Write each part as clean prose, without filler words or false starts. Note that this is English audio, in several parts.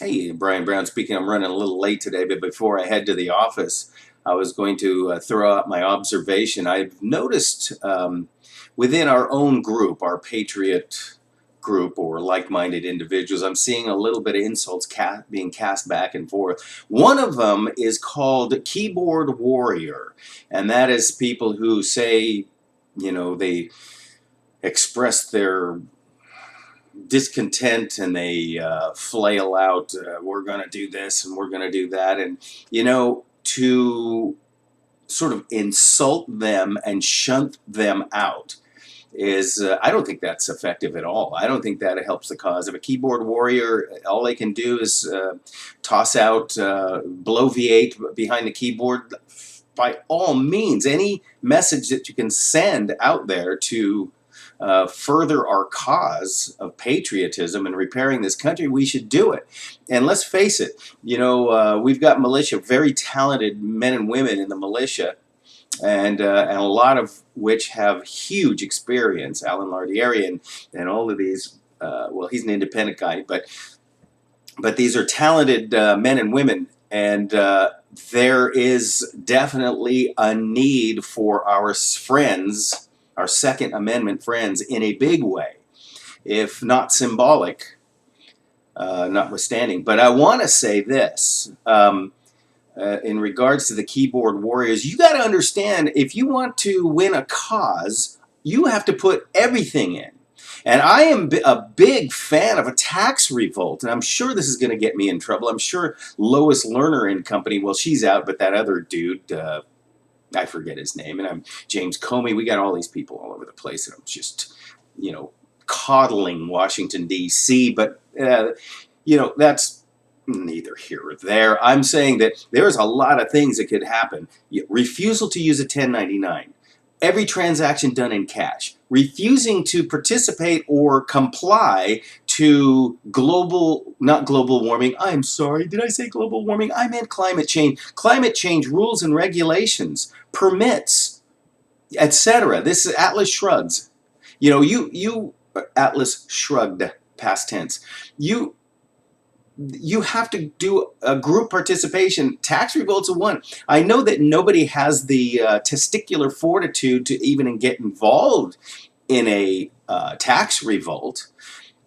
Hey, Brian Brown speaking. I'm running a little late today, but before I head to the office, I was going to throw out my observation. I've noticed within our own group, our Patriot group or like-minded individuals, I'm seeing a little bit of insults being cast back and forth. One of them is called keyboard warrior, and that is people who say, they express their discontent and they flail out, we're going to do this and we're going to do that. And, to sort of insult them and shunt them out is, I don't think that's effective at all. I don't think that helps the cause. If a keyboard warrior, all they can do is toss out, bloviate behind the keyboard, by all means, any message that you can send out there to further our cause of patriotism and repairing this country, we should do it. And let's face it, we've got militia, very talented men and women in the militia, and a lot of which have huge experience. Alan Lardieri and all of these, well, he's an independent guy, but these are talented men and women, and there is definitely a need for our friends, our Second Amendment friends, in a big way, if not symbolic, notwithstanding. But I want to say this, in regards to the keyboard warriors, you got to understand, if you want to win a cause, you have to put everything in. And I am a big fan of a tax revolt, and I'm sure this is going to get me in trouble. I'm sure Lois Lerner and company, well, she's out, but that other dude, I forget his name, and I'm James Comey. We got all these people all over the place, and I'm just, coddling Washington, D.C., but, that's neither here or there. I'm saying that there's a lot of things that could happen. Refusal to use a 1099. Every transaction done in cash. Refusing to participate or comply to not global warming. I'm sorry, did I say global warming? I meant climate change. Climate change rules and regulations, permits, etc. This is Atlas shrugs. You Atlas shrugged, past tense. You have to do a group participation. Tax revolts are one. I know that nobody has the testicular fortitude to even get involved in a tax revolt,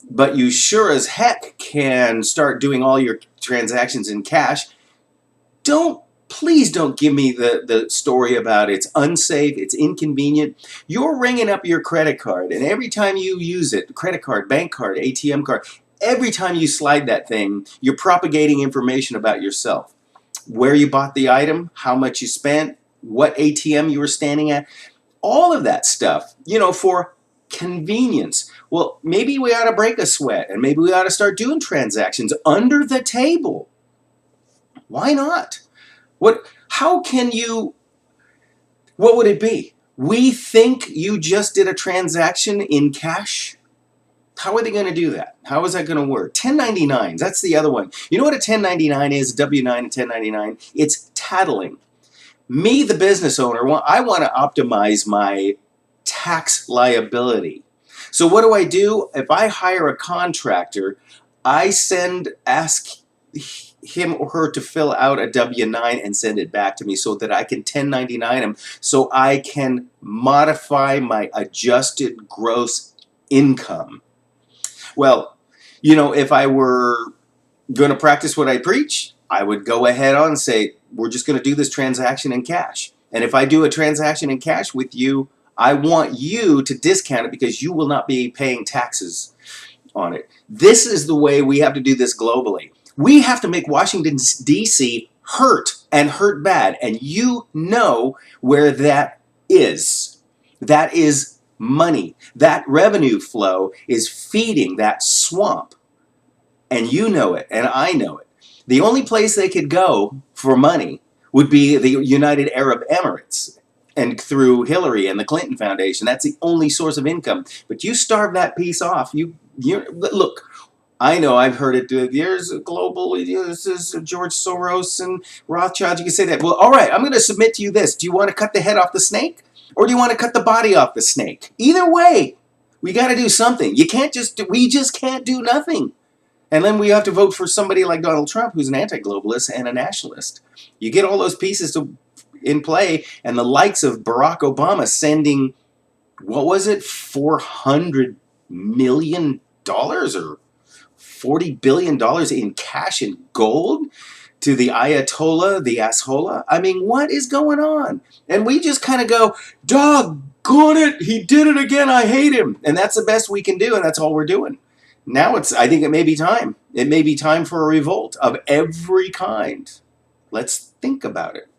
but you sure as heck can start doing all your transactions in cash. Please don't give me the story about it's unsafe, it's inconvenient. You're ringing up your credit card, and every time you use it, credit card, bank card, ATM card, every time you slide that thing, you're propagating information about yourself. Where you bought the item, how much you spent, what ATM you were standing at, all of that stuff, for convenience. Well, maybe we ought to break a sweat, and maybe we ought to start doing transactions under the table. Why not? What would it be? We think you just did a transaction in cash? How are they going to do that? How is that going to work? 1099s, that's the other one. You know what a 1099 is, a W-9 and 1099? It's tattling. Me, the business owner, I want to optimize my tax liability. So what do? If I hire a contractor, I ask him or her to fill out a W-9 and send it back to me so that I can 1099 them, so I can modify my adjusted gross income. Well, if I were going to practice what I preach, I would go ahead on and say, we're just going to do this transaction in cash. And if I do a transaction in cash with you, I want you to discount it because you will not be paying taxes on it. This is the way we have to do this globally. We have to make Washington, D.C. hurt, and hurt bad. And you know where that is. That is money. That revenue flow is feeding that swamp. And you know it, and I know it. The only place they could go for money would be the United Arab Emirates, and through Hillary and the Clinton Foundation. That's the only source of income. But you starve that piece off. Look, I know I've heard it. There's global, this is George Soros and Rothschild. You can say that. Well, all right, I'm going to submit to you this. Do you want to cut the head off the snake? Or do you want to cut the body off the snake? Either way, we got to do something. We just can't do nothing. And then we have to vote for somebody like Donald Trump, who's an anti-globalist and a nationalist. You get all those pieces in play, and the likes of Barack Obama sending, what was it, $400 million or $40 billion in cash and gold to the Ayatollah, the Ashola. I mean, what is going on? And we just kind of go, doggone it, he did it again, I hate him. And that's the best we can do, and that's all we're doing. Now I think it may be time. It may be time for a revolt of every kind. Let's think about it.